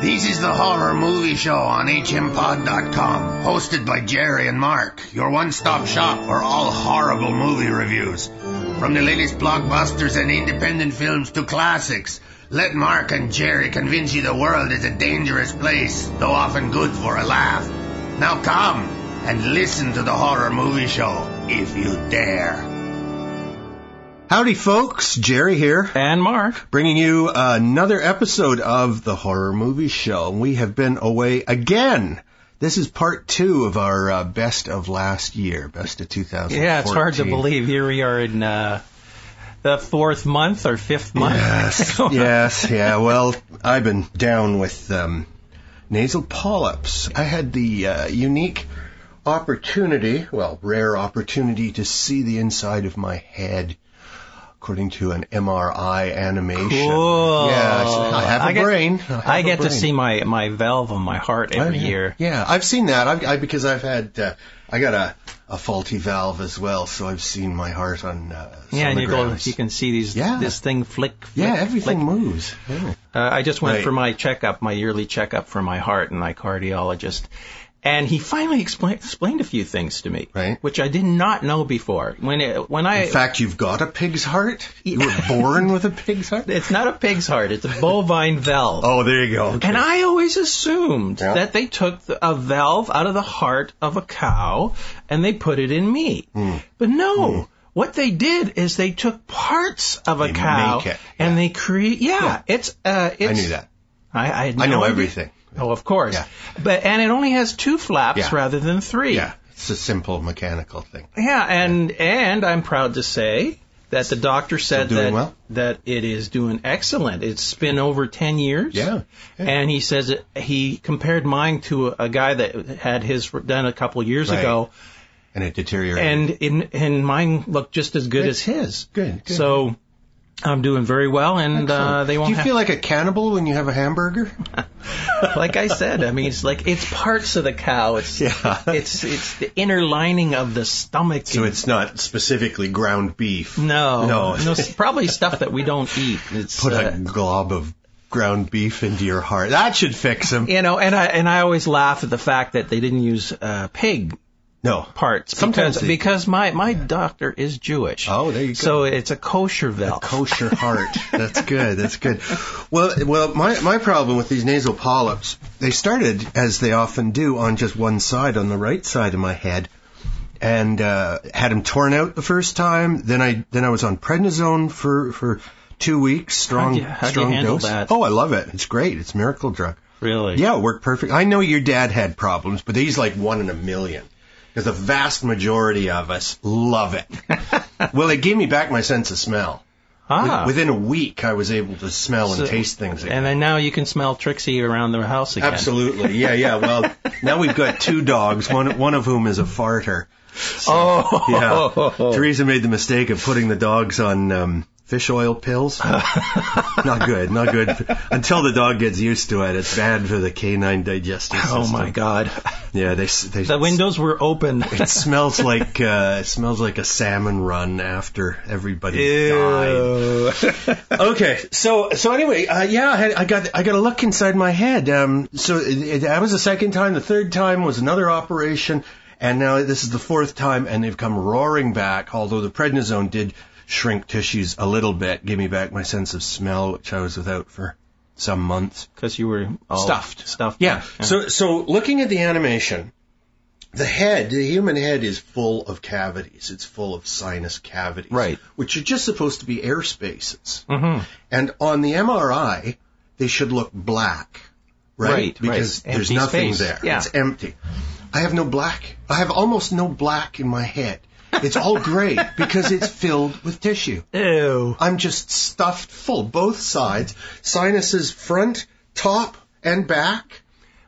This is the Horror Movie Show on hmpod.com, hosted by Jerry and Mark, your one-stop shop for all horrible movie reviews. From the latest blockbusters and independent films to classics, let Mark and Jerry convince you the world is a dangerous place, though often good for a laugh. Now come and listen to the Horror Movie Show, if you dare. Howdy, folks. Jerry here. And Mark. Bringing you another episode of the Horror Movie Show. We have been away again. This is part 2 of our best of last year, best of 2014. Yeah, it's hard to believe. Here we are in the 4th month or 5th month. Yes, yeah. Well, I've been down with nasal polyps. I had the unique opportunity, rare opportunity to see the inside of my head, according to an MRI animation. Cool. Yeah, I have a brain. I get to see my valve on my heart every year. Yeah, I've seen that. Because I've had, I got a faulty valve as well, so I've seen my heart on sonograms. You can see this thing flick. Yeah, everything moves. Yeah. I just went for my checkup, my yearly checkup for my heart, and my cardiologist. And he finally explained a few things to me, which I did not know before. In fact, you've got a pig's heart? You were born with a pig's heart? It's not a pig's heart. It's a bovine valve. Oh, there you go. Okay. And I always assumed that they took a valve out of the heart of a cow and they put it in me. But no. What they did is they took parts of a cow and they create. I knew that. I know everything. Oh, of course. Yeah. And it only has 2 flaps rather than 3. Yeah, it's a simple mechanical thing. Yeah, and I'm proud to say that the doctor said that it is doing excellent. It's been over 10 years. Yeah. And he says he compared mine to a guy that had his done a couple years ago. And it deteriorated. And mine looked just as good as his. Good. So I'm doing very well, and they won't. Do you feel like a cannibal when you have a hamburger? Like I said, I mean, it's parts of the cow. It's the inner lining of the stomach. So it's not specifically ground beef. No, probably stuff that we don't eat. Put a glob of ground beef into your heart. That should fix them. And I always laugh at the fact that they didn't use pig. Parts. Because my doctor is Jewish. Oh, there you go. So it's a kosher valve. A kosher heart. That's good. Well, my problem with these nasal polyps, they started, as they often do, on just one side, on the right side of my head, and had them torn out the first time. Then I was on prednisone for 2 weeks, strong dose. That? Oh, I love it. It's great. It's a miracle drug. Really? Yeah, it worked perfect. I know your dad had problems, but he's like 1 in a million. Because the vast majority of us love it. Well, it gave me back my sense of smell. Within a week, I was able to smell and taste things again. And then now you can smell Trixie around the house again. Absolutely. Yeah. Well, now we've got 2 dogs, one of whom is a farter. So, yeah. Teresa made the mistake of putting the dogs on fish oil pills. Not good. Until the dog gets used to it, it's bad for the canine digestive system. Oh my God. Yeah, the windows were open. It smells like a salmon run after everybody died. Okay, so anyway, I got a look inside my head. That was the second time. The third time was another operation, and now this is the 4th time, and they've come roaring back. Although the prednisone did shrink tissues a little bit, give me back my sense of smell, which I was without for some months. Because you were all stuffed. Yeah. So looking at the animation, the human head is full of cavities. It's full of sinus cavities. Right. Which are just supposed to be air spaces. Mm-hmm. And on the MRI, they should look black. Right? Because there's nothing there. Yeah. It's empty. I have no black. I have almost no black in my head. It's all gray because it's filled with tissue. Ew. I'm just stuffed full, both sides. Sinuses front, top, and back.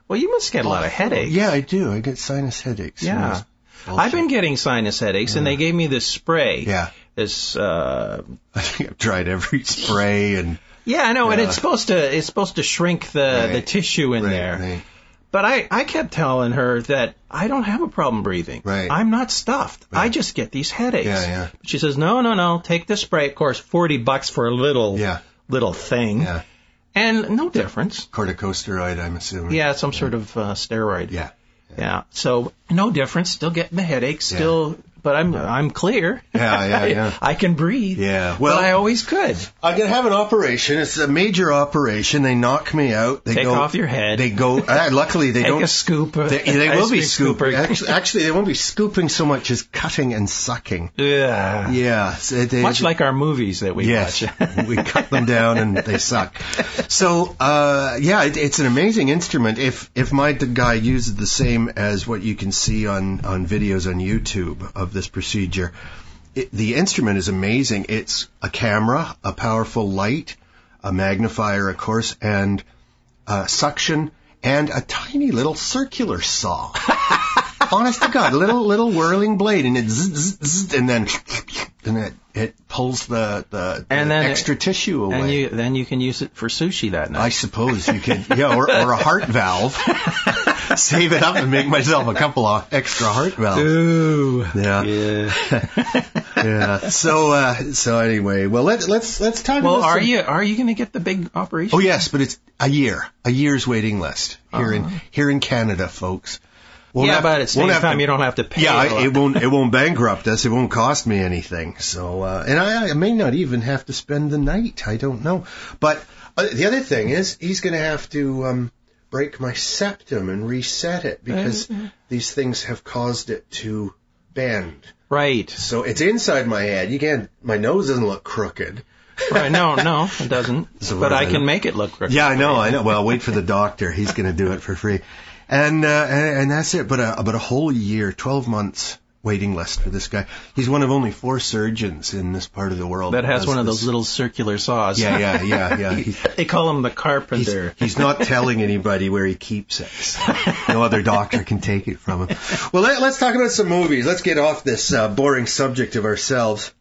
Well, you must get a lot of headaches. Yeah, I do. I get sinus headaches. Yeah. I've been getting sinus headaches, and they gave me this spray. Yeah. I think I've tried every spray and... Yeah, I know, and it's supposed to shrink the tissue in there. Right. But I kept telling her that I don't have a problem breathing. Right. I'm not stuffed. Right. I just get these headaches. Yeah. But she says, no, take the spray. Of course, $40 for a little thing. Yeah. And no difference. Corticosteroid, I'm assuming. Yeah, some sort of steroid. Yeah. So no difference. Still getting the headache. Still, but I'm clear. Yeah. I can breathe. Yeah. Well, but I always could. I'm gonna have an operation. It's a major operation. They knock me out. They Take off your head. They go. Luckily, they Take don't. a scoop. They will be scooping. Actually, they won't be scooping so much as cutting and sucking. Yeah. Yeah. Much like our movies that we watch. We cut them down and they suck. So, it's an amazing instrument. If my guy uses the same as what you can see on videos on YouTube of this procedure, the instrument is amazing. It's a camera, a powerful light, a magnifier, of course, and suction, and a tiny little circular saw. Honest to God, little whirling blade, and it zzz, zzz, and then it pulls the extra tissue away. And then you can use it for sushi that night. I suppose you could, or a heart valve. Save it up and make myself a couple of extra heart valves. Ooh. Yeah. So anyway, well let's talk about. Well, are you going to get the big operation? Oh yes, but it's a year's waiting list here in Canada, folks. But at the same time, you don't have to pay. Yeah, it won't bankrupt us. It won't cost me anything. So, and I may not even have to spend the night. I don't know. But the other thing is, he's going to have to break my septum and reset it because these things have caused it to bend. Right. So it's inside my head. My nose doesn't look crooked. Right, no, it doesn't. So but I can make it look crooked. Yeah, I know. Well, wait for the doctor. He's going to do it for free. And that's it. But a whole year, 12 months waiting list for this guy. He's one of only 4 surgeons in this part of the world that has one of those little circular saws. Yeah. They call him the carpenter. He's not telling anybody where he keeps it. So no other doctor can take it from him. Well, let's talk about some movies. Let's get off this boring subject of ourselves.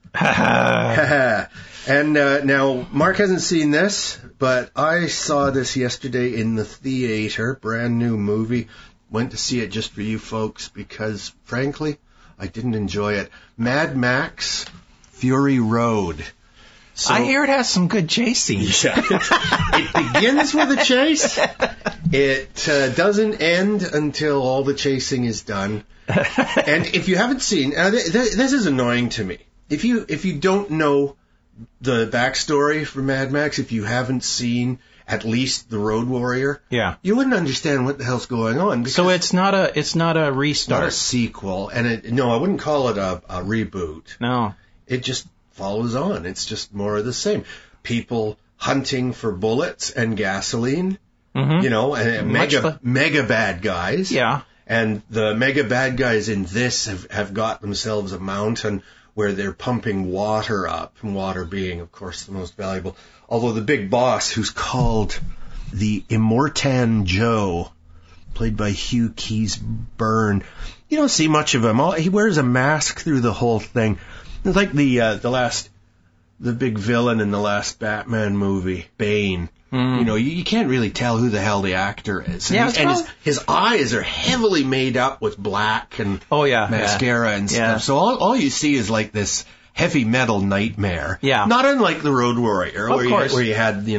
And now, Mark hasn't seen this, but I saw this yesterday in the theater, brand new movie. Went to see it just for you folks because, frankly, I didn't enjoy it. Mad Max, Fury Road. So, I hear it has some good chase scenes. Yeah. It begins with a chase. It doesn't end until all the chasing is done. And if you haven't seen, this is annoying to me. If you don't know the backstory for Mad Max, if you haven't seen at least The Road Warrior, you wouldn't understand what the hell's going on. So it's not a restart. Not a sequel, and I wouldn't call it a reboot. No, it just follows on. It's just more of the same. People hunting for bullets and gasoline, and mega bad guys. Yeah, and the mega bad guys in this have got themselves a mountain where they're pumping water up, and water being, of course, the most valuable. Although the big boss, who's called the Immortan Joe, played by Hugh Keys-Byrne, you don't see much of him. He wears a mask through the whole thing. It's like the big villain in the last Batman movie, Bane. You can't really tell who the hell the actor is. And his eyes are heavily made up with black and mascara and stuff. So all you see is like this heavy metal nightmare. Yeah. Not unlike the Road Warrior, where you had the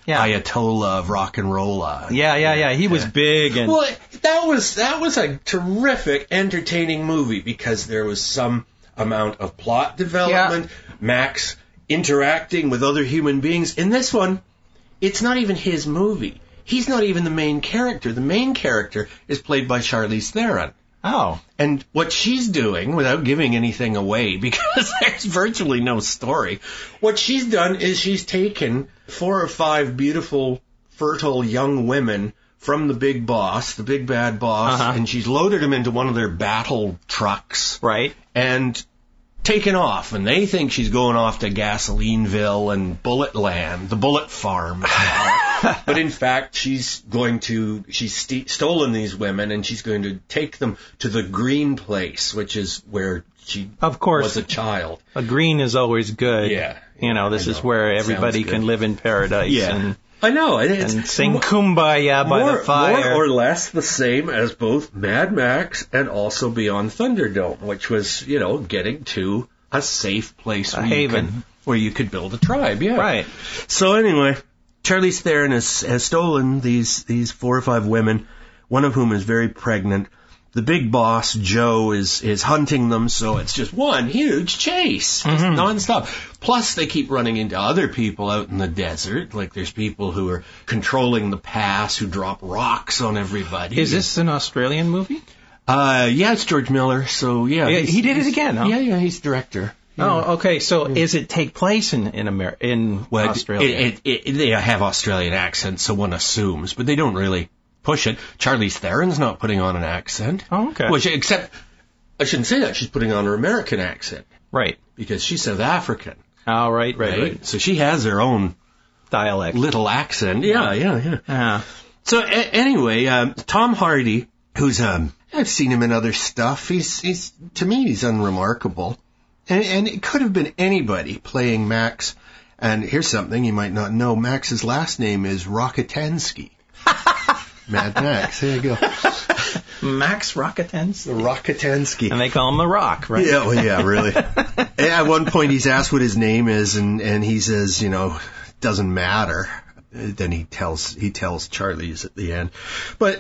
Ayatollah of rock and roll. He was big and well, that was a terrific, entertaining movie because there was some amount of plot development. Max interacting with other human beings. In this one, it's not even his movie. He's not even the main character. The main character is played by Charlize Theron. Oh. And what she's doing, without giving anything away, because there's virtually no story, what she's done is she's taken 4 or 5 beautiful, fertile young women from the big bad boss, and she's loaded them into one of their battle trucks. Right. And taken off, and they think she's going off to Gasolineville and Bullet Land, the Bullet Farm. But in fact, she's stolen these women, and she's going to take them to the Green Place, which is where she was a child. A green is always good. Yeah. This is where everybody can live in paradise. Yeah. And I know. And sing Kumbaya by the fire. More or less the same as both Mad Max and also Beyond Thunderdome, which was, getting to a safe place. A haven. Where you could build a tribe, yeah. Right. So anyway, Charlize Theron has stolen these 4 or 5 women, one of whom is very pregnant. The big boss, Joe, is hunting them, so it's just one huge chase, nonstop. Plus, they keep running into other people out in the desert. Like, there's people who are controlling the pass, who drop rocks on everybody. Is this an Australian movie? Yeah, it's George Miller, so yeah. He did it again, huh? Yeah, he's director. Yeah. Oh, okay. So, is it take place in Australia? They have Australian accents, so one assumes, but they don't really push it. Charlize Theron's not putting on an accent. Oh, okay. Except, I shouldn't say that. She's putting on her American accent. Right. Because she's South African. Oh, right. So she has her own dialect. Little accent. Yeah. So anyway, Tom Hardy, who's, I've seen him in other stuff. He's to me, he's unremarkable. And it could have been anybody playing Max. And here's something you might not know. Max's last name is Rockatansky. Mad Max. There you go. Max Rockatansky. Rockatansky. And they call him the Rock, right? Yeah, well, yeah, really. At one point, he's asked what his name is, and he says, doesn't matter. Then he tells Charlize at the end. But,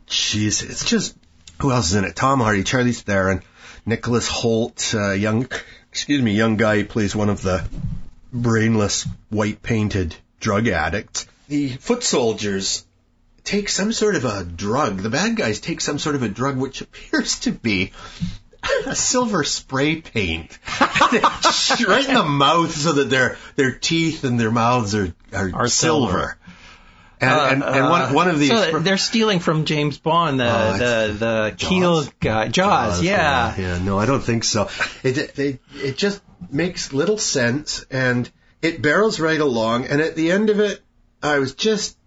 jeez, it's just, who else is in it? Tom Hardy, Charlize Theron, Nicholas Hoult, young guy who plays one of the brainless, white-painted drug addicts. The foot soldiers take some sort of a drug. The bad guys take some sort of a drug which appears to be a silver spray paint. Right in the mouth so that their teeth and their mouths are silver. And one of these... So they're stealing from James Bond, the Keel guy. Jaws, yeah. Yeah, no, I don't think so. It just makes little sense, and it barrels right along, and at the end of it, I was just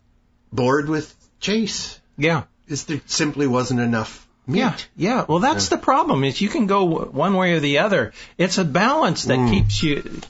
bored with chase. Yeah. There simply wasn't enough meat. Yeah. Well, that's the problem, is you can go one way or the other. It's a balance that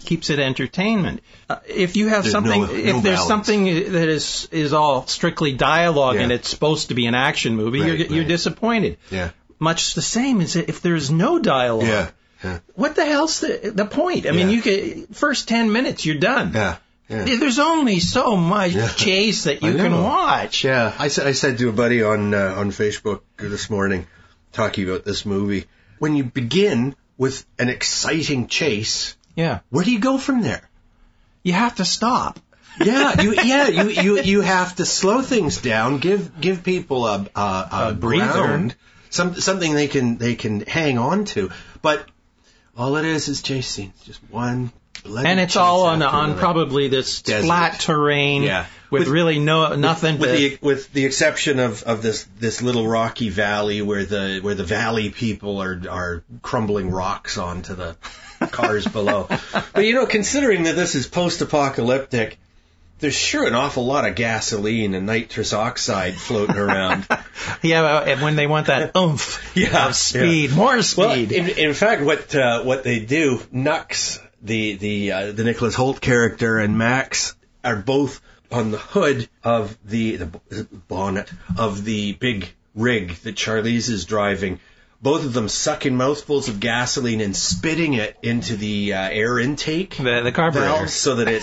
keeps it entertainment. If you have there's something that is all strictly dialogue and it's supposed to be an action movie, you're disappointed. Yeah. Much the same as if there's no dialogue. Yeah. What the hell's the point? I mean, you could first 10 minutes you're done. Yeah. There's only so much chase that you can watch. Yeah, I said to a buddy on Facebook this morning, talking about this movie, when you begin with an exciting chase, where do you go from there? You have to stop. You have to slow things down, give people a breather, something they can hang on to. But all it is chase scenes, just one. And it's all on probably this desert. Flat terrain with really nothing. With the exception of this little rocky valley where the valley people are crumbling rocks onto the cars below. But considering that this is post-apocalyptic, there's sure an awful lot of gasoline and nitrous oxide floating around. When they want that oomph of speed, more speed. Well, in fact, what they do, Nux, the Nicholas Hoult character, and Max are both on the hood of the bonnet of the big rig that Charlize is driving. Both of them sucking mouthfuls of gasoline and spitting it into the air intake, the carburetor, valve, so that it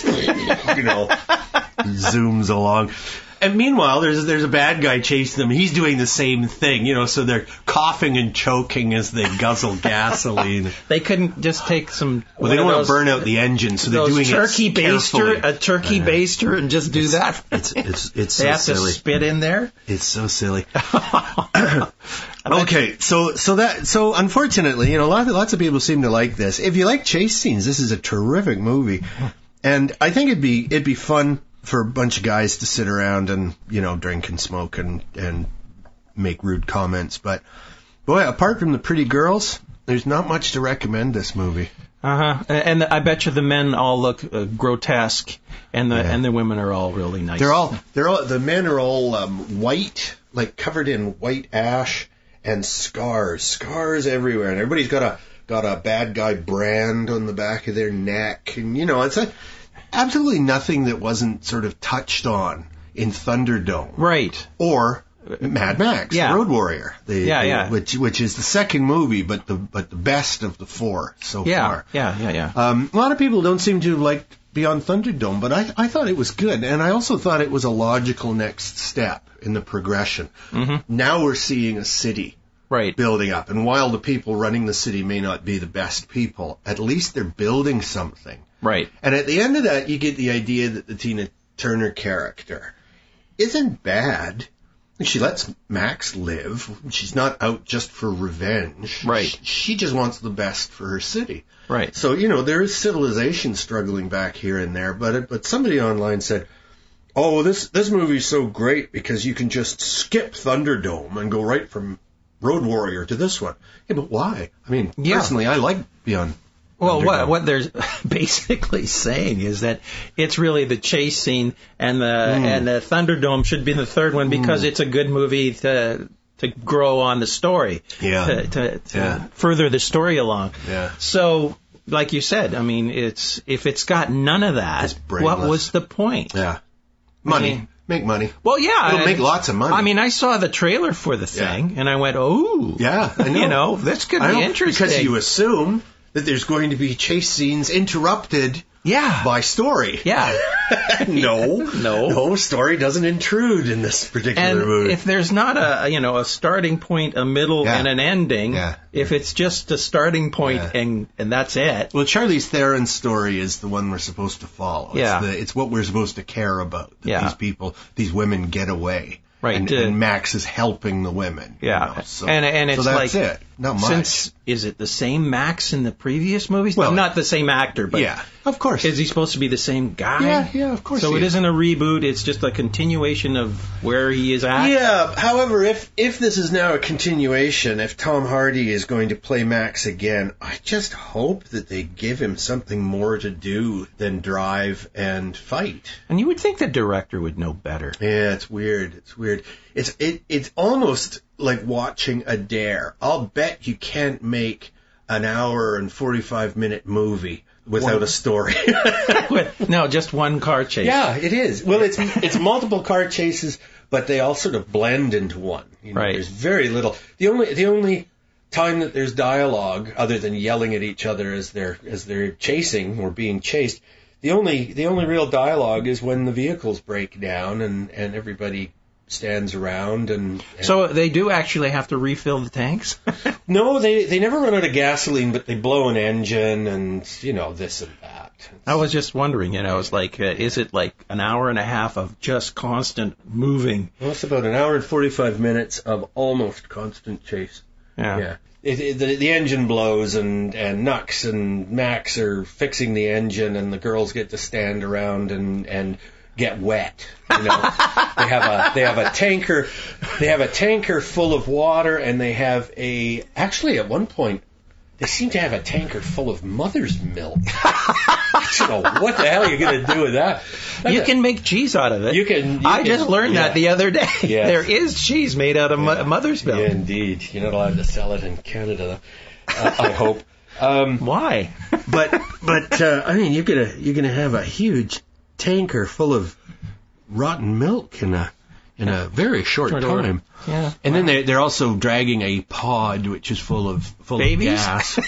zooms along. And meanwhile, there's a bad guy chasing them. He's doing the same thing, so they're coughing and choking as they guzzle gasoline. They couldn't just take some. Well, they don't want to burn out the engine, so they're doing turkey it carefully. A turkey baster, and just do that. It's they so have silly. To spit in there. It's so silly. Okay, so unfortunately, lots of people seem to like this. If you like chase scenes, this is a terrific movie, and I think it'd be fun for a bunch of guys to sit around and, drink and smoke and make rude comments. But, boy, apart from the pretty girls, there's not much to recommend this movie. And I bet you the men all look grotesque, and the women are all really nice. The men are all white, like covered in white ash and scars everywhere. And everybody's got a bad guy brand on the back of their neck. And, it's absolutely nothing that wasn't sort of touched on in Thunderdome. Right. Or Mad Max, Road Warrior. Which is the second movie, but the best of the four so far. Yeah. A lot of people don't seem to have liked Beyond Thunderdome, but I thought it was good, and I also thought it was a logical next step in the progression. Mm-hmm. Now we're seeing a city building up, and while the people running the city may not be the best people, at least they're building something. Right. And at the end of that, you get the idea that the Tina Turner character isn't bad. She lets Max live. She's not out just for revenge. Right. She just wants the best for her city. Right. So, there is civilization struggling back here and there, but somebody online said, oh, this movie's so great because you can just skip Thunderdome and go right from Road Warrior to this one. Yeah, but why? I mean, personally, I like Beyond. Well, what they're basically saying is that it's really the chase scene and the Thunderdome should be the third one because it's a good movie to grow on the story, to further the story along. Yeah. So, like you said, I mean, if it's got none of that, what was the point? Yeah, money. Make money. Well, yeah. It'll make lots of money. I mean, I saw the trailer for the thing, and I went, oh. Yeah, I know. This could be interesting. Because you assume that there's going to be chase scenes interrupted by story. Yeah. No, story doesn't intrude in this particular movie. If there's not a starting point, a middle, and an ending, if it's just a starting point and that's it. Well, Charlize Theron's story is the one we're supposed to follow. It's what we're supposed to care about. That these women get away. Right. And Max is helping the women. Yeah. So it's that's it. Not much. Is it the same Max in the previous movies? Well, not the same actor, but of course. Is he supposed to be the same guy? Yeah, of course. So it isn't a reboot, it's just a continuation of where he is at? Yeah, however, if this is now a continuation, if Tom Hardy is going to play Max again, I just hope that they give him something more to do than drive and fight. And you would think the director would know better. Yeah, it's weird. It's almost like watching a Dare. I'll bet you can't make an hour and 45-minute movie without a story. No, just one car chase. Yeah, it is. Well, it's multiple car chases, but they all sort of blend into one. Right. There's very little. The only time that there's dialogue, other than yelling at each other as they're chasing or being chased, the only real dialogue is when the vehicles break down and everybody stands around and so they do actually have to refill the tanks? No, they never run out of gasoline, but they blow an engine and this and that. I was just wondering, it's like is it like an hour and a half of just constant moving? Well, it's about an hour and 45 minutes of almost constant chase. Yeah. The engine blows and Nux and Max are fixing the engine and the girls get to stand around and get wet. They have a tanker full of water, and they have actually at one point they seem to have a tanker full of mother's milk. What the hell are you going to do with that? You can make cheese out of it. I just learned that the other day. Yes. There is cheese made out of mother's milk. Yeah, indeed. You're not allowed to sell it in Canada, I hope. Why? But I mean, you're gonna have a huge tanker full of rotten milk in a very short time. Yeah. And then they're also dragging a pod which is full of gas.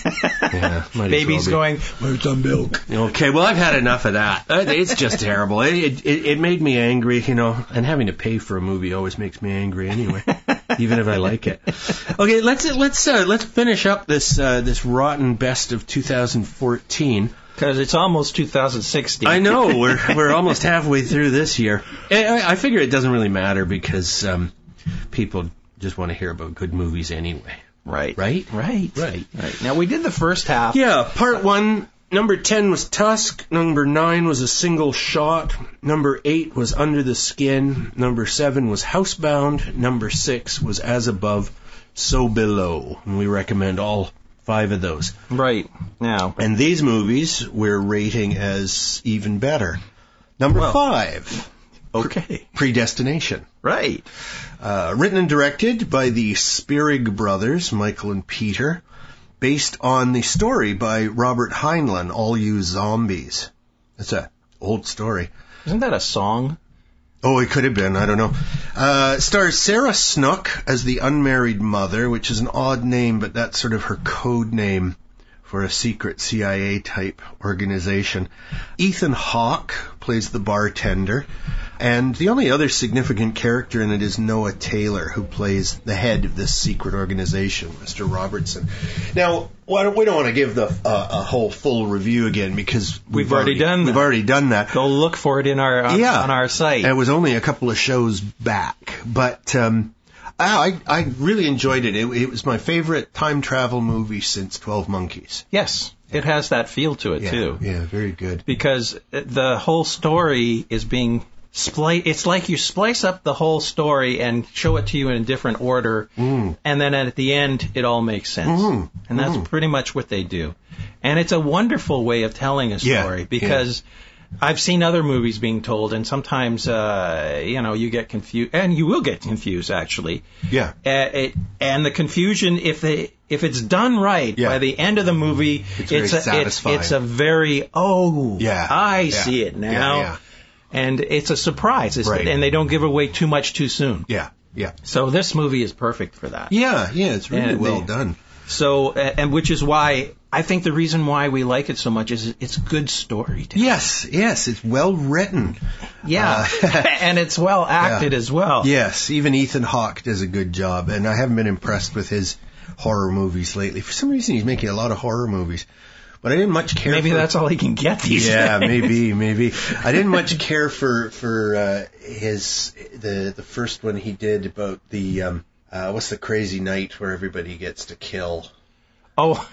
Yeah, babies going, where's the milk? Okay, well, I've had enough of that. It's just terrible. It made me angry, and having to pay for a movie always makes me angry anyway, even if I like it. Okay, let's finish up this rotten best of 2014. Because it's almost 2016. I know, we're almost halfway through this year. I figure it doesn't really matter because people just want to hear about good movies anyway. Right. Now, we did the first half. Yeah, part 1, number 10 was Tusk, number 9 was A Single Shot, number 8 was Under the Skin, number 7 was Housebound, number 6 was As Above, So Below. And we recommend all 5 of those. Right. Now. And these movies we're rating as even better. Number 5. Okay. Predestination. Right. Written and directed by the Spierig brothers, Michael and Peter. Based on the story by Robert Heinlein, All You Zombies. That's an old story. Isn't that a song? Oh, it could have been. I don't know. Stars Sarah Snook as the unmarried mother, which is an odd name, but that's sort of her code name for a secret CIA-type organization. Ethan Hawke plays the bartender. And the only other significant character in it is Noah Taylor, who plays the head of this secret organization, Mr. Robertson. Now, we don't want to give a whole full review again because we've already done that. Go look for it on our site. It was only a couple of shows back, but I really enjoyed it. It was my favorite time travel movie since 12 Monkeys. Yes. It has that feel to it, too. Yeah, very good. Because the whole story is being it's like you splice up the whole story and show it to you in a different order, and then at the end, it all makes sense. And that's pretty much what they do. And it's a wonderful way of telling a story, because I've seen other movies being told, and sometimes, you get confused, and you will get confused, actually. Yeah. And the confusion, if it's done right, by the end of the movie, it's a very, I see it now. Yeah. And it's a surprise, and they don't give away too much too soon. Yeah. So this movie is perfect for that. Yeah, it's really well done. So, and which is why I think the reason why we like it so much is it's good storytelling. Yes, it's well written. Yeah, and it's well acted as well. Yes, even Ethan Hawke does a good job, and I haven't been impressed with his horror movies lately. For some reason, he's making a lot of horror movies. But I didn't much care. Maybe that's all he can get these days. Yeah, maybe. I didn't much care for his the first one he did about the what's the crazy night where everybody gets to kill. Oh,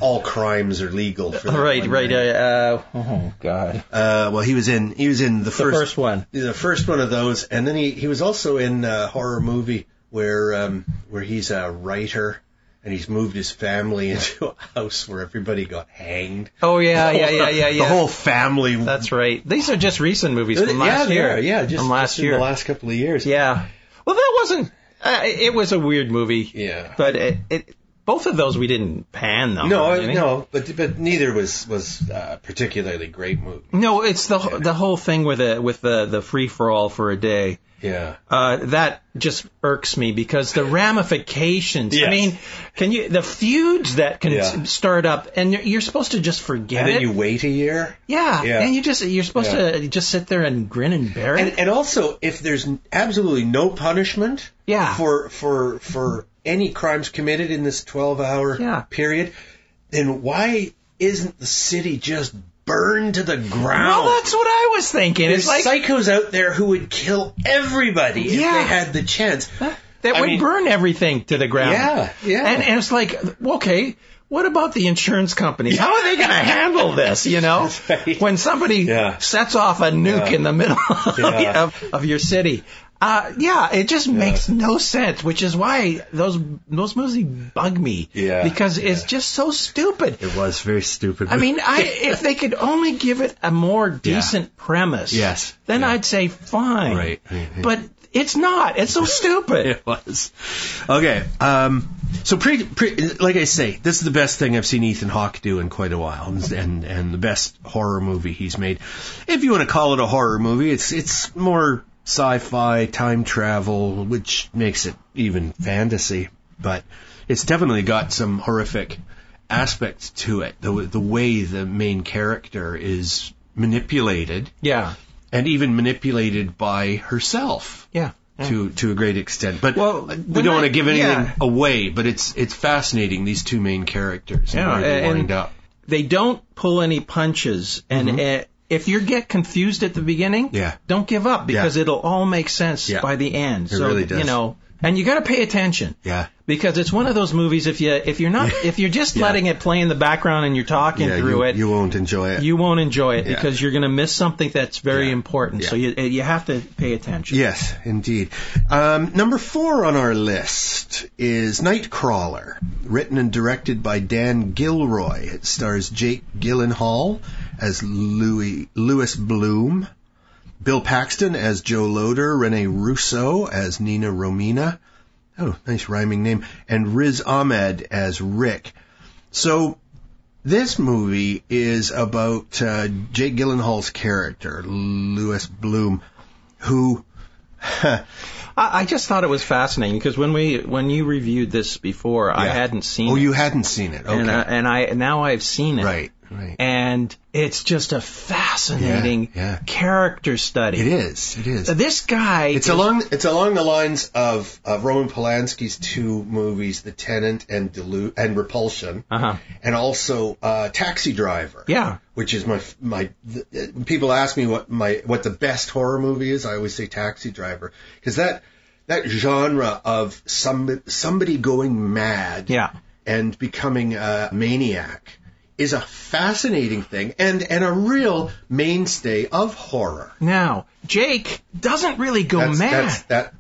all crimes are legal. For that right. Oh God. Well, he was in the first one. The first one of those, and then he was also in a horror movie where he's a writer. And he's moved his family into a house where everybody got hanged. Oh, yeah. The whole family. That's right. These are just recent movies from last year. Just in the last couple of years. Yeah. Well, that wasn't... it was a weird movie. Yeah. But both of those we didn't pan, though. No, but neither was particularly great movie. No, it's the whole thing with the free-for-all for a day. Yeah. That just irks me because the ramifications. Yes. I mean, the feuds that can start up, and you're supposed to just forget and then you wait a year. Yeah. And you're supposed to just sit there and grin and bear it. And also, if there's absolutely no punishment. For any crimes committed in this 12-hour period, then why isn't the city just burned to the ground? Well, that's what I was thinking. There's psychos out there who would kill everybody if they had the chance. That would burn everything to the ground. Yeah. And it's like, okay, what about the insurance companies? How are they going to handle this, Right. when somebody sets off a nuke in the middle of your city? It just makes no sense, which is why those movies bug me. Yeah. Because it's just so stupid. It was very stupid. I mean, if they could only give it a more decent premise, then I'd say fine. Right. But it's not. It's so stupid. It was. Okay. So like I say, this is the best thing I've seen Ethan Hawke do in quite a while, and the best horror movie he's made. If you want to call it a horror movie, it's more sci-fi, time travel, which makes it even fantasy, but it's definitely got some horrific aspects to it. The way the main character is manipulated, and even manipulated by herself, to a great extent. But we don't want to give anything away. But it's fascinating, these two main characters, and where they wind up. They don't pull any punches, and. If you get confused at the beginning, don't give up because it'll all make sense by the end. It really does. And you got to pay attention. Yeah. Because it's one of those movies. If you're just letting it play in the background and you're talking through it, you won't enjoy it. You won't enjoy it because you're going to miss something that's very important. Yeah. So you have to pay attention. Yes, indeed. Number 4 on our list is Nightcrawler, written and directed by Dan Gilroy. It stars Jake Gyllenhaal as Louis Bloom, Bill Paxton as Joe Loader, Rene Russo as Nina Romina. Oh, nice rhyming name. And Riz Ahmed as Rick. So this movie is about Jake Gyllenhaal's character, Louis Bloom, who I just thought it was fascinating because when you reviewed this before, I hadn't seen it. Oh, you hadn't seen it. Okay. And now I've seen it. Right. And it's just a fascinating character study. It is. This guy. It's along the lines of Roman Polanski's two movies, The Tenant and Repulsion, and also Taxi Driver. Yeah. Which is my people ask me what the best horror movie is. I always say Taxi Driver, because that genre of somebody going mad and becoming a maniac is a fascinating thing and a real mainstay of horror. Now, Jake doesn't really go mad.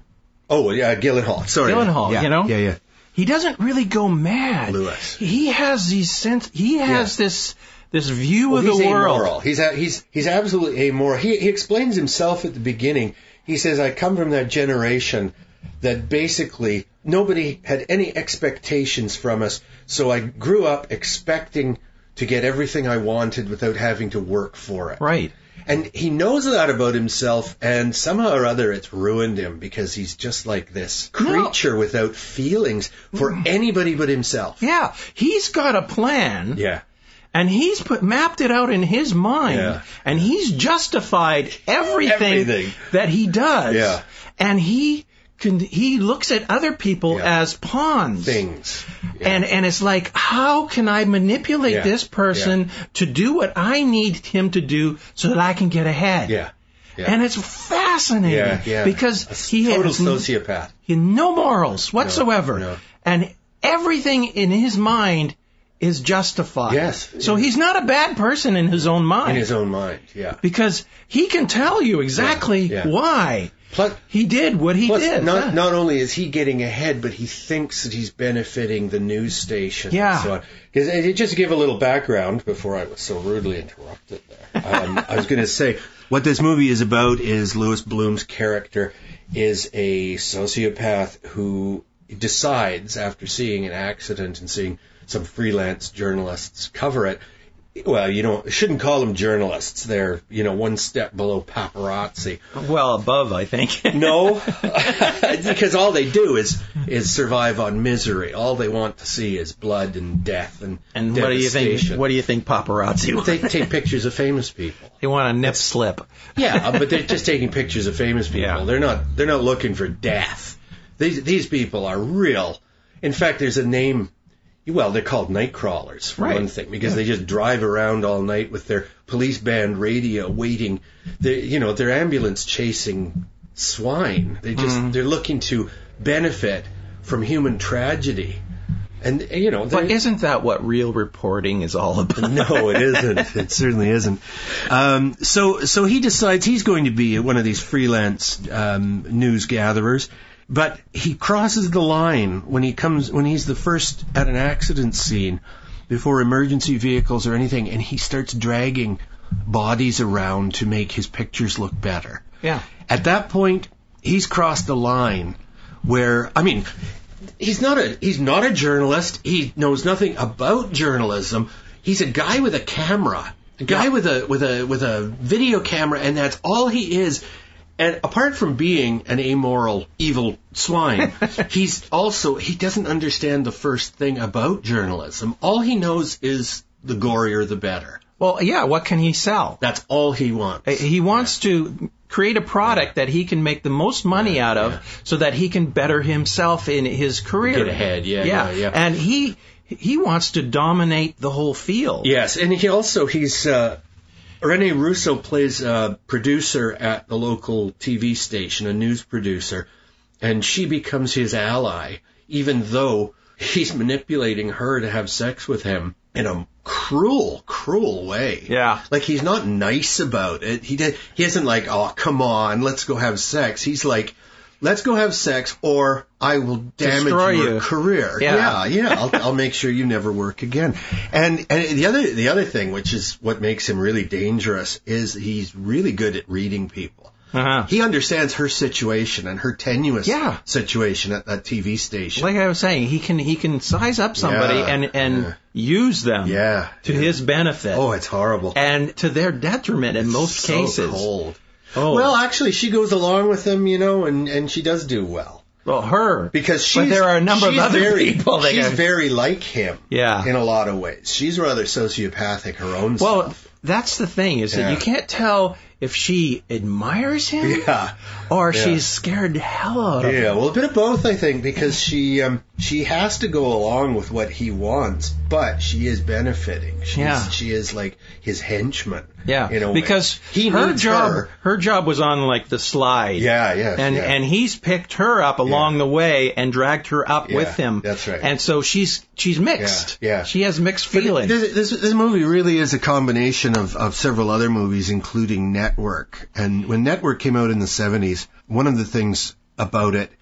Gyllenhaal. Sorry. Gyllenhaal, you know? Yeah. He doesn't really go mad. Lewis. He has this view of the world. Amoral. He's absolutely amoral. He explains himself at the beginning. He says, I come from that generation that basically nobody had any expectations from us, so I grew up expecting to get everything I wanted without having to work for it. Right. And he knows that about himself, and somehow or other it's ruined him because he's just like this creature without feelings for anybody but himself. Yeah. He's got a plan. Yeah. And he's mapped it out in his mind, and he's justified everything that he does. Yeah. And he looks at other people as pawns. Things. Yeah. And it's like, how can I manipulate this person to do what I need him to do so that I can get ahead? Yeah. And it's fascinating because he has sociopath. He has no morals whatsoever. No. And everything in his mind is justified. Yes. So he's not a bad person in his own mind. In his own mind, yeah. Because he can tell you exactly why he did what he did. Not only is he getting ahead, but he thinks that he's benefiting the news station. Yeah. And so on. Just to give a little background before I was so rudely interrupted there, I was going to say what this movie is about is Louis Bloom's character is a sociopath who decides, after seeing an accident and seeing some freelance journalists cover it. Well, shouldn't call them journalists. They're, one step below paparazzi. Well, above, I think. No, because all they do is survive on misery. All they want to see is blood and death and devastation. What do you think paparazzi want? They take pictures of famous people. They want a nip slip. Yeah, but they're just taking pictures of famous people. Yeah. They're not looking for death. These people are real. In fact, there's a name. Well, they're called Nightcrawlers, for one thing, because they just drive around all night with their police band radio waiting. They're ambulance chasing swine. They're looking to benefit from human tragedy. And, But isn't that what real reporting is all about? No, it isn't. It certainly isn't. So he decides he's going to be one of these freelance news gatherers. But he crosses the line when he's the first at an accident scene before emergency vehicles or anything, and he starts dragging bodies around to make his pictures look better. Yeah. At that point, he's crossed the line where, he's not a journalist. He knows nothing about journalism. He's a guy with a camera, with a video camera, and that's all he is. And apart from being an amoral, evil swine, he doesn't understand the first thing about journalism. All he knows is the gorier the better. Well, yeah, what can he sell? That's all he wants. He wants to create a product that he can make the most money out of so that he can better himself in his career. Get ahead, yeah. And he wants to dominate the whole field. Yes, and he's... Rene Russo plays a producer at the local TV station, a news producer, and she becomes his ally, even though he's manipulating her to have sex with him in a cruel, cruel way. Yeah. Like, he's not nice about it. He isn't like, oh, come on, let's go have sex. He's like, let's go have sex or I will damage your career. Yeah. I'll make sure you never work again. And the other thing, which is what makes him really dangerous, is he's really good at reading people. Uh-huh. He understands her situation and her tenuous situation at that TV station. Like I was saying, he can size up somebody and use them to his benefit. Oh, it's horrible. And to their detriment in most cases. So cold. Oh. Well, actually, she goes along with him, and she does do well. Well, her. Because but there are a number of other people. She's very like him. Yeah. In a lot of ways. She's rather sociopathic her own Well, self. that's the thing, is that you can't tell if she admires him or she's scared the hell out of him. Yeah, well, a bit of both, I think, because she has to go along with what he wants, but she is benefiting. She is like his henchman. Yeah, in a way. Because her job was on like the slide. And he's picked her up along the way and dragged her up with him. That's right. And so she's mixed. Yeah. She has mixed feelings. This movie really is a combination of several other movies, including Network. And when Network came out in the 70s, one of the things about it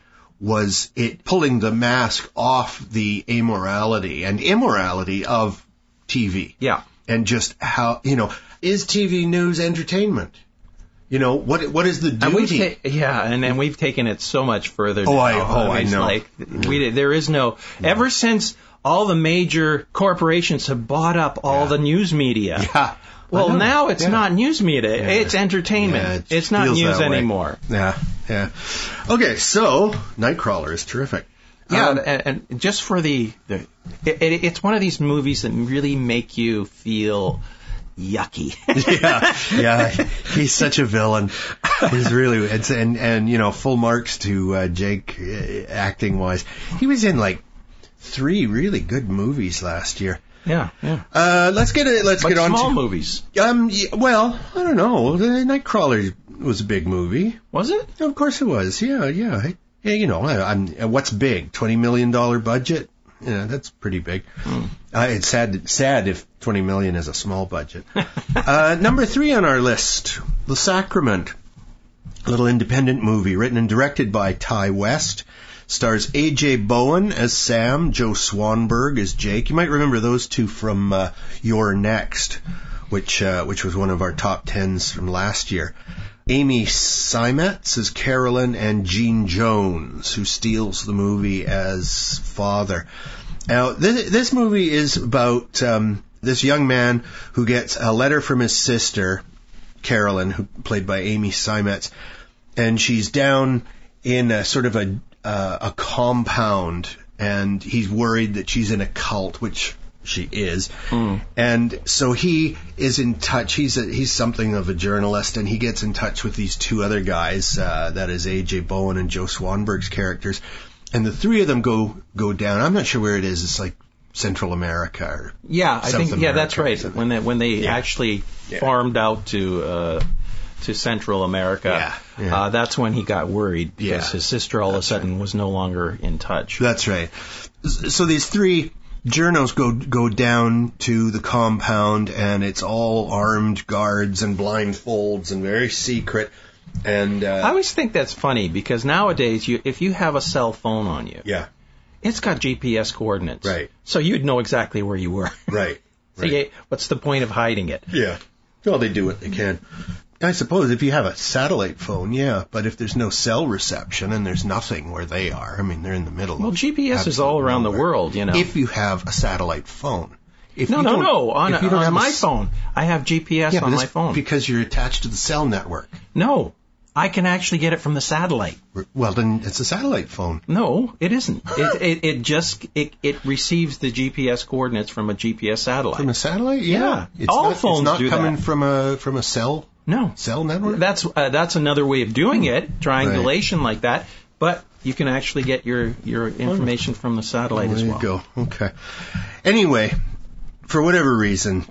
was it pulling the mask off the amorality and immorality of TV. Yeah. And just how, is TV news entertainment? What is the duty? And then we've taken it so much further. I know. Like, there is no. Ever since all the major corporations have bought up all the news media. Yeah. Well, now it's not news media. Yeah. It's entertainment. It's not news anymore. Yeah. Okay, so Nightcrawler is terrific. Yeah, and just for it's one of these movies that really make you feel yucky. yeah, he's such a villain. He's really, and full marks to Jake acting wise. He was in like 3 really good movies last year. Yeah. Let's get on small to movies. Well, I don't know. The Nightcrawler was a big movie. Was it? Of course it was. Yeah. What's big? $20 million budget? Yeah, that's pretty big. It's sad if $20 million is a small budget. Number 3 on our list, The Sacrament, a little independent movie written and directed by Ty West. Stars A.J. Bowen as Sam, Joe Swanberg as Jake. You might remember those two from You're Next, which was one of our top 10s from last year. Amy Seimetz as Carolyn, and Gene Jones, who steals the movie as father. Now, this movie is about this young man who gets a letter from his sister, Carolyn, who played by Amy Seimetz, and she's down in a sort of a compound, and he's worried that she's in a cult, which she is. And so he is in touch. He's something of a journalist, and he gets in touch with these 2 other guys, that is A.J. Bowen and Joe Swanberg's characters, and the 3 of them go down. I'm not sure where it is. It's like Central America or I think America, that's right. When they actually farmed out to Central America, that's when he got worried because his sister all of a sudden was no longer in touch. That's right. So these 3 journos go down to the compound, and it's all armed guards and blindfolds and very secret. And I always think that's funny because nowadays, if you have a cell phone on you, it's got GPS coordinates, right? So you'd know exactly where you were, right? So what's the point of hiding it? Yeah. Well, they do what they can. I suppose if you have a satellite phone, but if there's no cell reception and there's nothing where they are, I mean, they're in the middle. Well, GPS is all around the world, If you have a satellite phone. No. On my phone, I have GPS on my phone. Because you're attached to the cell network. No, I can actually get it from the satellite. Well, then it's a satellite phone. No, it isn't. It receives the GPS coordinates from a GPS satellite. From a satellite? Yeah. All phones do that. It's not coming from a cell? No. Cell network? That's another way of doing it, triangulation like that. But you can actually get your information from the satellite as well. There you go. Okay. Anyway, for whatever reason,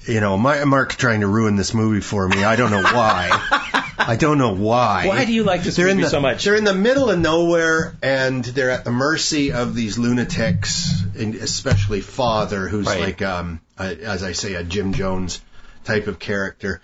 Mark's trying to ruin this movie for me. I don't know why. Why do you like this movie so much? They're in the middle of nowhere, and they're at the mercy of these lunatics, and especially Father, who's like, as I say, a Jim Jones type of character.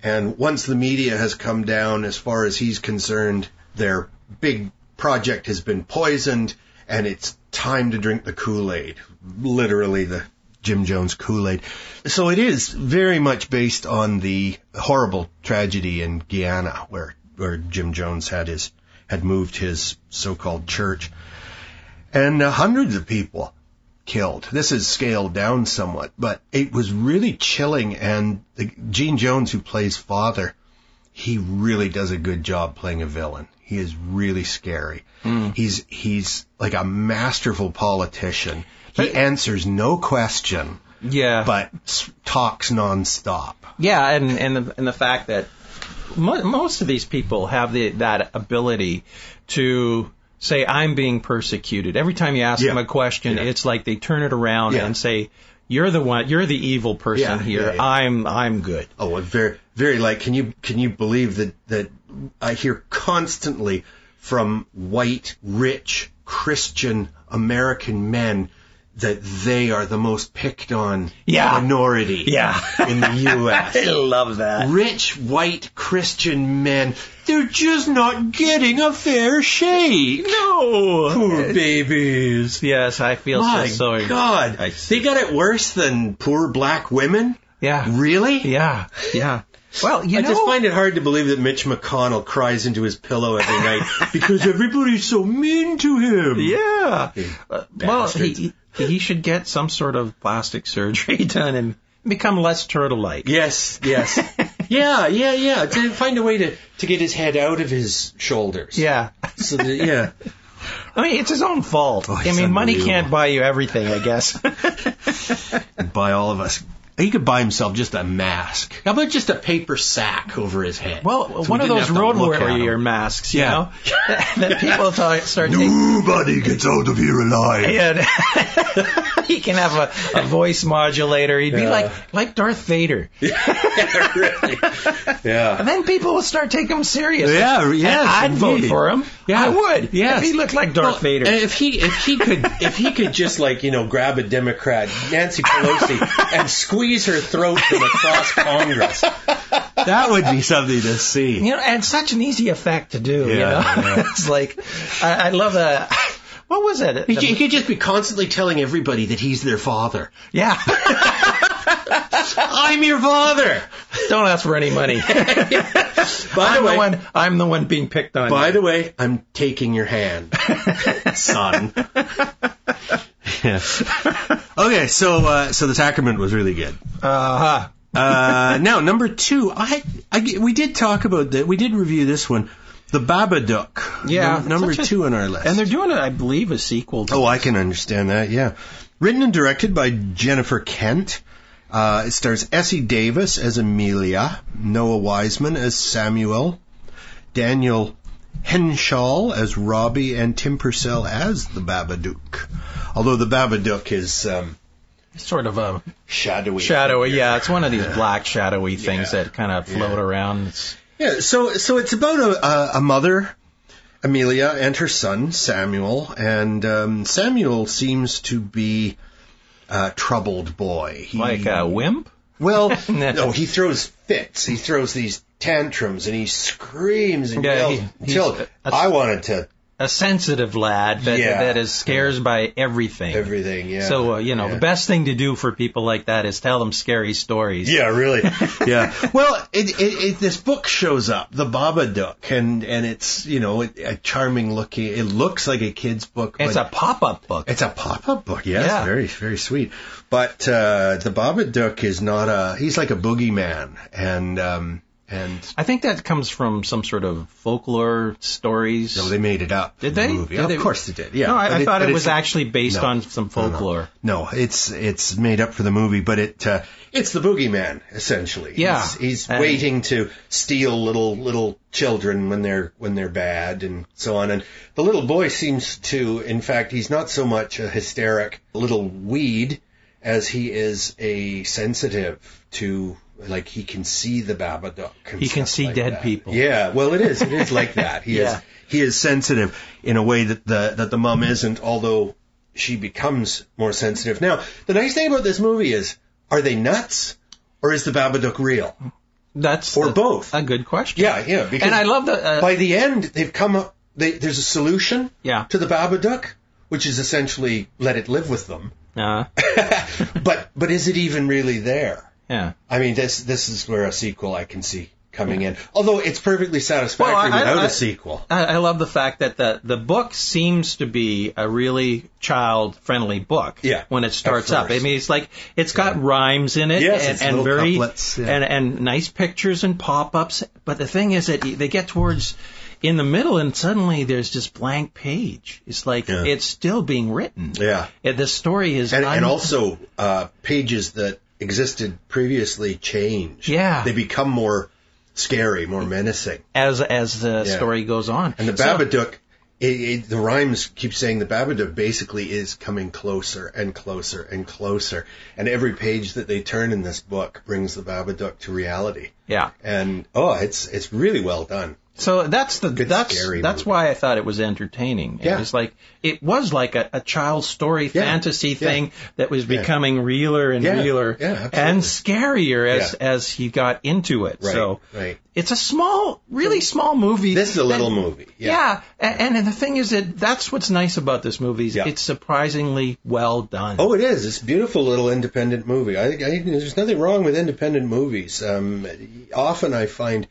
And once the media has come down, as far as he's concerned, their big project has been poisoned, and it's time to drink the Kool-Aid. Literally the Jim Jones Kool-Aid. So it is very much based on the horrible tragedy in Guyana, where Jim Jones had moved his so-called church. And hundreds of people killed. This is scaled down somewhat, but it was really chilling. And Gene Jones, who plays Father, he really does a good job playing a villain. He is really scary. He's like a masterful politician. He answers no question. Yeah. But talks nonstop. Yeah, and the fact that most of these people have that ability to say, I'm being persecuted. Every time you ask them a question, it's like they turn it around and say, you're the evil person here. Yeah. I'm good. Oh, very, very like, can you believe that I hear constantly from white, rich, Christian American men that they are the most picked on minority in the U.S. I love that. Rich, white, Christian men, they're just not getting a fair shake. No. Poor babies. Yes, I feel so sorry. My God. They got it worse than poor black women? Yeah. Really? Yeah. Well, I just find it hard to believe that Mitch McConnell cries into his pillow every night because everybody's so mean to him. Yeah. Well, he should get some sort of plastic surgery done and become less turtle-like. Yes. Yeah. To find a way to get his head out of his shoulders. Yeah. So that, I mean, it's his own fault. Money can't buy you everything, I guess. Buy all of us. He could buy himself just a mask. How about just a paper sack over his head? Well, one of those road warrior masks, you know, that people start taking. Nobody gets out of here alive. Yeah. He can have a voice modulator. He'd be like Darth Vader. Yeah, really. Yeah. And then people will start taking him seriously. Yeah. And I'd vote for him. Yeah. I would. Yes. If he looked like Darth Vader. And if he could just grab a Democrat, Nancy Pelosi, and squeeze her throat from across Congress. That would be something to see. And such an easy effect to do, Yeah. It's like, I love that. What was it? He could just be constantly telling everybody that he's their father. Yeah. I'm your father. Don't ask for any money. I'm the one being picked on. By the way, I'm taking your hand, son. Okay, so the Sacrament was really good. Now, number 2, we did talk about that. We did review this one, the Babadook. Yeah, number 2 on our list. And they're doing I believe, a sequel to I can understand that. Yeah, written and directed by Jennifer Kent. It stars Essie Davis as Amelia, Noah Wiseman as Samuel, Daniel Henshaw as Robbie, and Tim Purcell as the Babadook. Although the Babadook is sort of a shadowy. Yeah. It's one of these black shadowy things that kind of float around. So it's about a mother, Amelia, and her son Samuel, and Samuel seems to be a troubled boy. Like a wimp? Well, no, he throws fits. He throws these tantrums, and he screams and yells until I wanted to. A sensitive lad that is scared by everything. Everything, yeah. So, the best thing to do for people like that is tell them scary stories. Yeah, really. Yeah. Well, this book shows up, the Babadook, and it's, a charming looking, it looks like a kid's book. It's a pop-up book. It's a pop-up book, yes. Yeah. Very, very sweet. But the Babadook is not he's like a boogeyman, and I think that comes from some sort of folklore stories. No, they made it up. Did they? Movie. Of course they did. Yeah. No, I thought it was actually based on some folklore. No, it's made up for the movie, but it's the boogeyman essentially. Yeah. He's waiting to steal little children when they're bad and so on. And the little boy seems to, in fact, he's not so much a hysteric little weed as he is a sensitive to. Like he can see the Babadook. He can see dead people. Yeah, well, it is like that. He is sensitive in a way that the mom isn't, although she becomes more sensitive. Now, the nice thing about this movie is, are they nuts or is the Babadook real? That's both. A good question. Yeah. Because and I love that. By the end, they've come up. There's a solution. Yeah. To the Babadook, which is essentially let it live with them. But is it even really there? Yeah. I mean, this is where a sequel I can see coming in. Although it's perfectly satisfactory without a sequel. I love the fact that the book seems to be a really child-friendly book when it starts up. I mean, it's like it's got rhymes in it and very couplets, and nice pictures and pop-ups. But the thing is that they get towards in the middle and suddenly there's this blank page. It's like it's still being written. Yeah. The story is and also pages that existed previously change. Yeah. They become more scary, more menacing. As the story goes on. And the Babadook, the rhymes keep saying the Babadook basically is coming closer and closer and closer. And every page that they turn in this book brings the Babadook to reality. Yeah. And, it's really well done. So that's why I thought it was entertaining. Yeah. It was like a child's story fantasy thing that was becoming realer and realer and scarier as he got into it. Right. So it's a really small movie. This is a little movie. Yeah. And the thing is that's what's nice about this movie is it's surprisingly well done. Oh, it is. It's a beautiful little independent movie. There's nothing wrong with independent movies. Often I find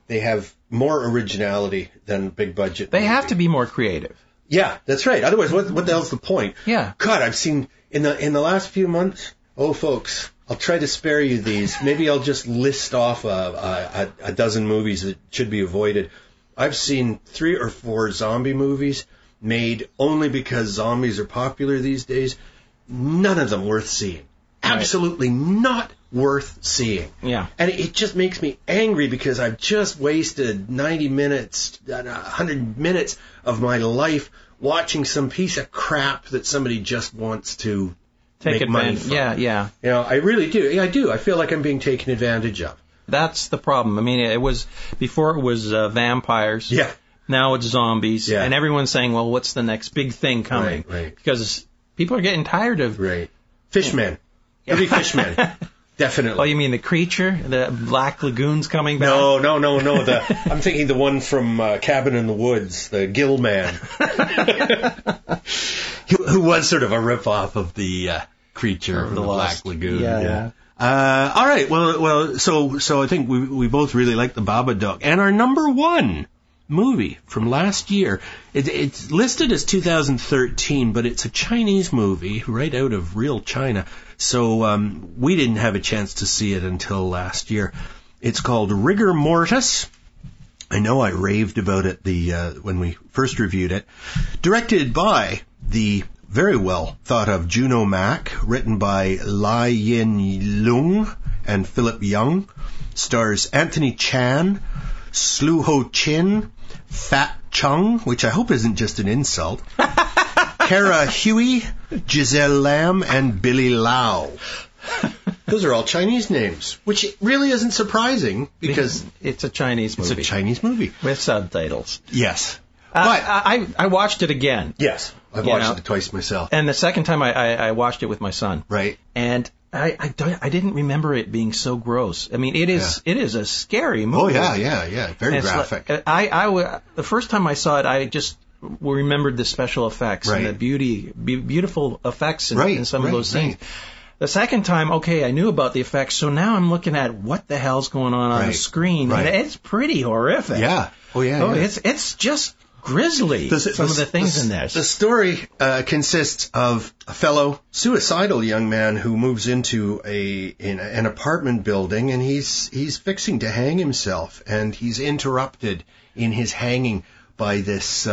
they have more originality than big budget. They have to be more creative. Yeah, that's right. Otherwise, what the hell's the point? Yeah. God, I've seen in the last few months. Oh, folks, I'll try to spare you these. Maybe I'll just list off a dozen movies that should be avoided. I've seen 3 or 4 zombie movies made only because zombies are popular these days. None of them worth seeing. Absolutely not worth seeing. Yeah. And it just makes me angry because I've just wasted 90 minutes, 100 minutes of my life watching some piece of crap that somebody just wants to make money from. Yeah. You know, I really do. Yeah, I do. I feel like I'm being taken advantage of. That's the problem. I mean, before it was vampires. Yeah. Now it's zombies. Yeah. And everyone's saying, well, what's the next big thing coming? Right. Because people are getting tired of... Right. Fishmen. Every fishman. Definitely. Oh, you mean the creature? The Black Lagoon's coming back? No. I'm thinking the one from Cabin in the Woods, the Gill Man. who was sort of a rip-off of the creature of the Black Lagoon. Yeah. All right. Well. So I think we both really like the Babadook. And our number one movie from last year. It's listed as 2013, but it's a Chinese movie right out of real China. So we didn't have a chance to see it until last year. It's called Rigor Mortis. I know I raved about it when we first reviewed it. Directed by the very well thought of Juno Mack, written by Lai Yin Lung and Philip Young. Stars Anthony Chan, Slu Ho Chin, Fat Chung, which I hope isn't just an insult, Kara Huey, Giselle Lam, and Billy Lau. Those are all Chinese names, which really isn't surprising because it's a Chinese movie. It's a Chinese movie. With subtitles. Yes. But I watched it again. Yes. I've watched it twice myself. And the second time I watched it with my son. Right. And I didn't remember it being so gross. I mean, it is a scary movie. Oh, yeah. Very graphic. The first time I saw it, I just remembered the special effects and the beautiful effects in some of those things. The second time, I knew about the effects, so now I'm looking at what the hell's going on the screen. And it's pretty horrific. Yeah. Oh, yeah. It's just grisly, some of the things in there. The story consists of a fellow suicidal young man who moves into an apartment building, and he's fixing to hang himself, and he's interrupted in his hanging by this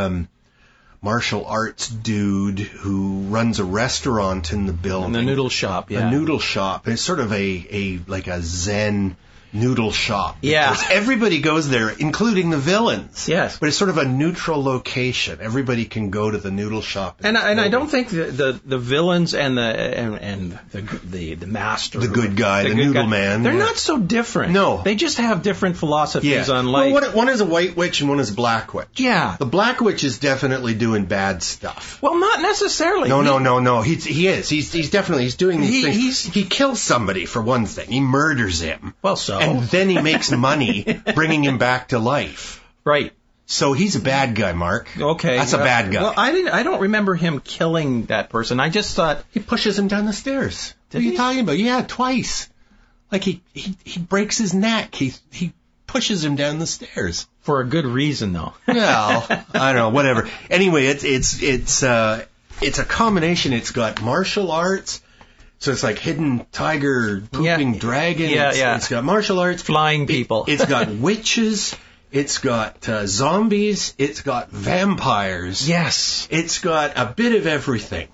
martial arts dude who runs a restaurant in the building. And the noodle shop, A noodle shop. It's sort of like a Zen noodle shop. Yeah. Everybody goes there, including the villains. Yes. But it's sort of a neutral location. Everybody can go to the noodle shop. And I don't think the villains and the master, the good guy, the noodle man, they're not so different. No. They just have different philosophies on life. Well, one is a white witch and one is a black witch. Yeah. The black witch is definitely doing bad stuff. Well, not necessarily. No. He is. He's definitely doing these things. He kills somebody for one thing. He murders him. Well, so. And then he makes money bringing him back to life. Right. So he's a bad guy, Mark. Okay. That's a bad guy. Well, I don't remember him killing that person. I just thought... He pushes him down the stairs. What are you talking about? Yeah, twice. Like he breaks his neck. He pushes him down the stairs. For a good reason, though. Well, I don't know, whatever. Anyway, it's a combination. It's got martial arts. So it's like hidden tiger pooping dragon. It's got martial arts. Flying people. It's got witches. It's got zombies. It's got vampires. Yes. It's got a bit of everything.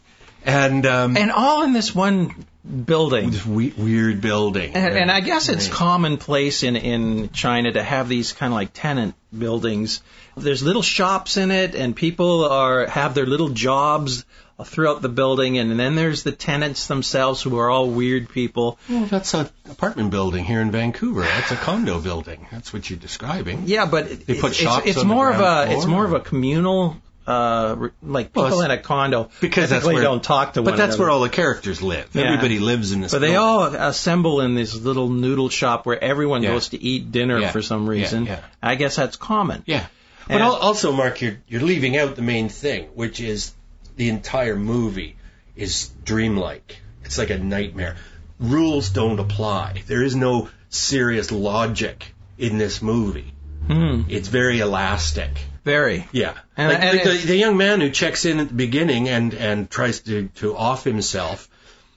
And all in this one building. This weird building. And I guess it's commonplace in China to have these kind of like tenant buildings. There's little shops in it, and people have their little jobs throughout the building, and then there's the tenants themselves who are all weird people. Well, that's an apartment building here in Vancouver. That's a condo building. That's what you're describing. Yeah, but they put shops it's on more the ground floor. It's more of a communal, like people in a condo because typically don't talk to one another. But that's where all the characters live. Yeah. Everybody lives in this. But they all assemble in this little noodle shop where everyone goes to eat dinner for some reason. Yeah. I guess that's common. Yeah. But also, Mark, you're leaving out the main thing, which is the entire movie is dreamlike. It's like a nightmare. Rules don't apply. There is no serious logic in this movie. It's very elastic. Very. Yeah. And the young man who checks in at the beginning and tries to off himself,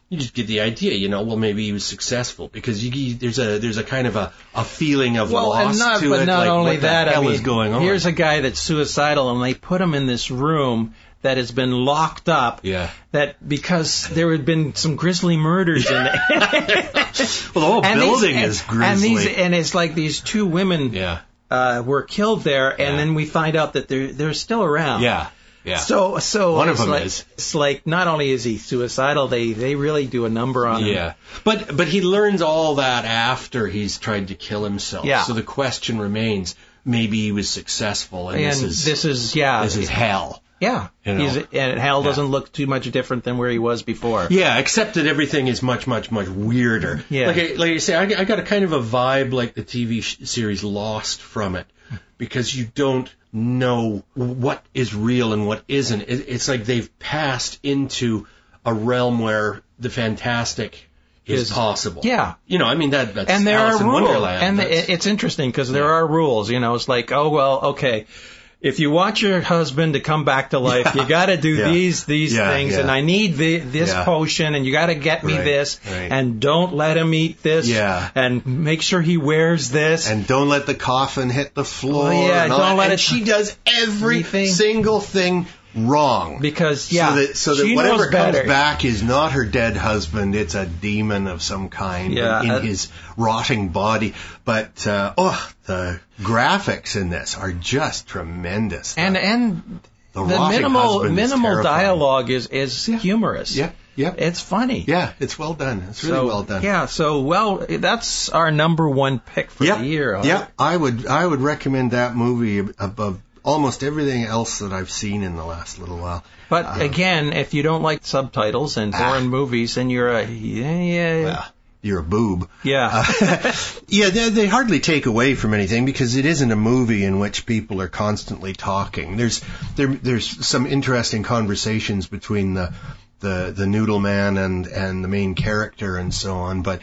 you just get the idea, well, maybe he was successful because there's a kind of a feeling of loss to it. But not like, only what that, the hell is going on? Here's a guy that's suicidal, and they put him in this room that has been locked up. Yeah. That because there had been some grisly murders in there. Well, the whole building is grisly. And it's like these two women were killed there, and then we find out that they're still around. Yeah. Yeah. So one of them is. It's like not only is he suicidal, they really do a number on him. Yeah. But he learns all that after he's tried to kill himself. Yeah. So the question remains, maybe he was successful and this is hell. Yeah. And hell doesn't look too much different than where he was before. Yeah, except that everything is much, much, much weirder. Yeah. Like I say, I got a kind of a vibe like the TV series Lost from it, because you don't know what is real and what isn't. It's like they've passed into a realm where the fantastic is possible. Yeah. That's and there Alice are in rules. Wonderland. And it's interesting because there are rules. It's like, oh, well, okay. If you want your husband to come back to life, you got to do these things, and I need this potion, and you got to get me this, and don't let him eat this, and make sure he wears this, and don't let the coffin hit the floor. Don't let it. She does every single thing wrong because so that whatever comes back is not her dead husband. It's a demon of some kind in his rotting body. But the graphics in this are just tremendous. And the minimal dialogue is humorous. Yeah. It's funny. Yeah, it's well done. It's really well done. Yeah, that's our number one pick for the year. Yeah, I would recommend that movie above almost everything else that I've seen in the last little while. But again, if you don't like subtitles and foreign movies, then you're you're a boob. Yeah. They hardly take away from anything because it isn't a movie in which people are constantly talking. There's some interesting conversations between the noodle man and the main character and so on, but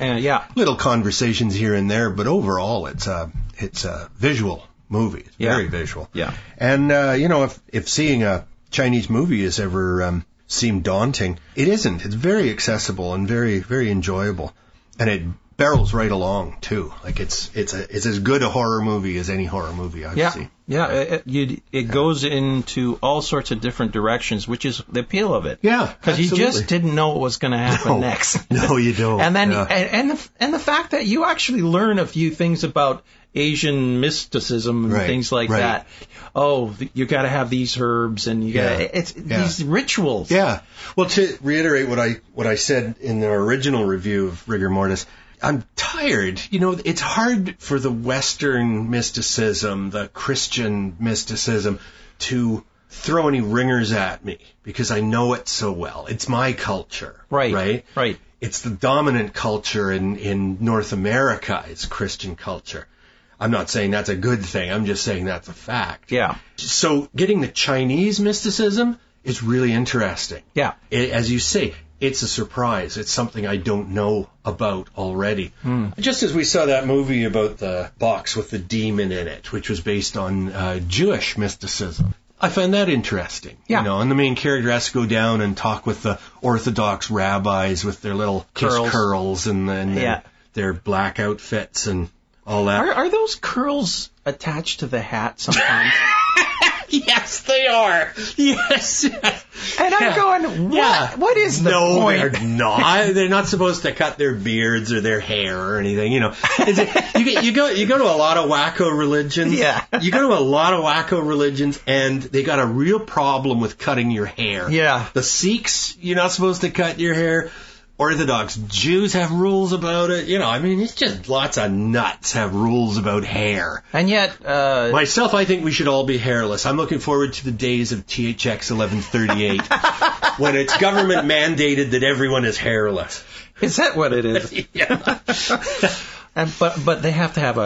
little conversations here and there. But overall, it's a visual movie. It's very visual. Yeah. And if seeing a Chinese movie has ever seemed daunting, it isn't. It's very accessible and very, very enjoyable. And it barrels right along too. Like it's as good a horror movie as any horror movie I've seen. Yeah, it goes into all sorts of different directions, which is the appeal of it. Yeah, because you just didn't know what was going to happen next. No, you don't. And then and the fact that you actually learn a few things about Asian mysticism and things like that. Oh, you got to have these herbs, and you got these rituals. Yeah. Well, to reiterate what I said in the original review of Rigor Mortis, I'm tired. It's hard for the Western mysticism, the Christian mysticism, to throw any ringers at me because I know it so well. It's my culture. Right. It's the dominant culture in North America. It's Christian culture. I'm not saying that's a good thing. I'm just saying that's a fact. Yeah. So getting the Chinese mysticism is really interesting. Yeah. As you say, it's a surprise. It's something I don't know about already. Just as we saw that movie about the box with the demon in it, which was based on Jewish mysticism. I find that interesting. Yeah. And the main character has to go down and talk with the Orthodox rabbis with their little curls and then their black outfits and all that. Are those curls attached to the hat sometimes? Yes, they are. Yes. And I'm going, what is the point? They're not. They're not supposed to cut their beards or their hair or anything. You go to a lot of wacko religions. Yeah. You go to a lot of wacko religions, and they got a real problem with cutting your hair. Yeah. The Sikhs, you're not supposed to cut your hair. Orthodox Jews have rules about it. It's just lots of nuts have rules about hair. And yet... Myself, I think we should all be hairless. I'm looking forward to the days of THX 1138 when it's government mandated that everyone is hairless. Is that what it is? Yeah. But they have to have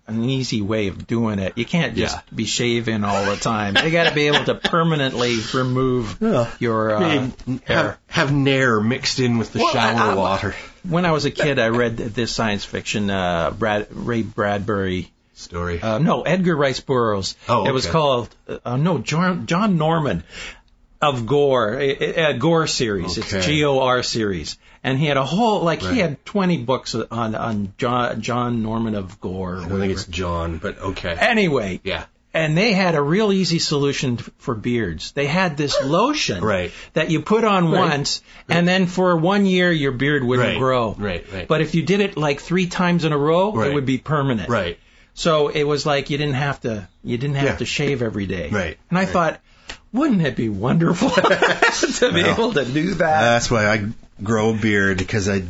an easy way of doing it. You can't just be shaving all the time. They got to be able to permanently remove your hair. Have nair mixed in with the shower water. When I was a kid, I read this science fiction Ray Bradbury story. Edgar Rice Burroughs. Oh, okay. It was called John Norman of Gore, Gore series. Okay. It's GOR series. And he had a whole, he had 20 books on John Norman of Gore. I don't think it's John, but okay. Anyway. Yeah. And they had a real easy solution for beards. They had this lotion that you put on once, and then for 1 year your beard wouldn't grow. Right. But if you did it 3 times in a row, it would be permanent. Right. So it was like you didn't have to shave every day. Right. And I thought, wouldn't it be wonderful to be able to do that? That's why I grow a beard, because I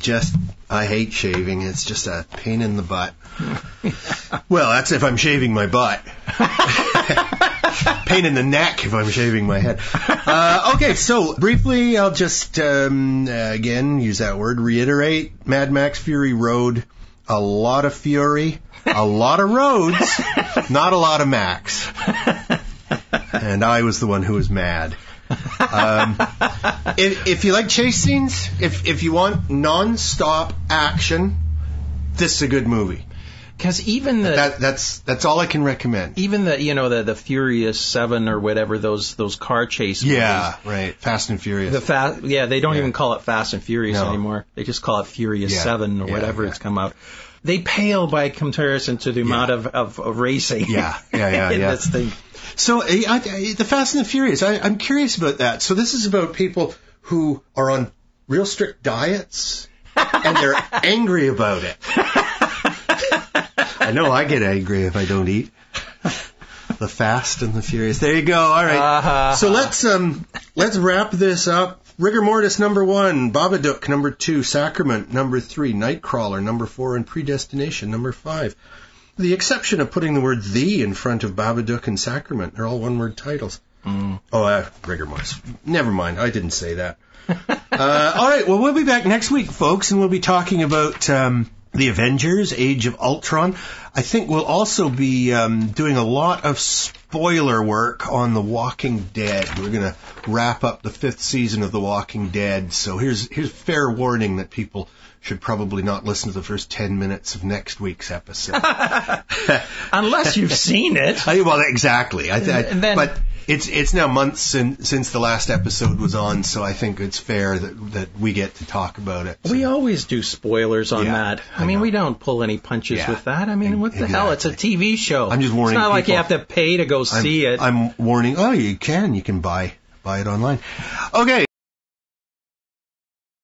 hate shaving. It's just a pain in the butt. Well, that's if I'm shaving my butt. Pain in the neck if I'm shaving my head. Okay, so briefly, I'll just, again, use that word, reiterate. Mad Max Fury Road, a lot of fury, a lot of roads, not a lot of Max. And I was the one who was mad. If you like chase scenes, if you want non-stop action, this is a good movie. Because even that's all I can recommend. Even the Furious 7 or whatever, those car chase movies. Yeah, right. Fast and Furious. They don't even call it Fast and Furious anymore. They just call it Furious 7 or whatever it's come out. They pale by comparison to the amount of racing. Yeah. in this thing. So the Fast and the Furious, I'm curious about that. So this is about people who are on real strict diets and they're angry about it. I know I get angry if I don't eat. The Fast and the Furious. There you go. All right. So let's wrap this up. Rigor Mortis number 1, Babadook number 2, Sacrament number 3, Nightcrawler number 4, and Predestination number 5. The exception of putting the word "the" in front of Babadook and Sacrament. They're all one-word titles. Rigor Mortis. Never mind. I didn't say that. All right. Well, we'll be back next week, folks, and we'll be talking about The Avengers, Age of Ultron. I think we'll also be doing a lot of spoiler work on The Walking Dead. We're going to wrap up the 5th season of The Walking Dead. So here's fair warning that people should probably not listen to the first 10 minutes of next week's episode. Unless you've seen it. Well, exactly. But it's now months since the last episode was on, so I think it's fair that we get to talk about it. So. We always do spoilers on that. I mean, we don't pull any punches with that. I mean, what the hell? It's a TV show. I'm just warning It's not people. like you have to pay to go see it. I'm warning. Oh, you can buy it online. Okay.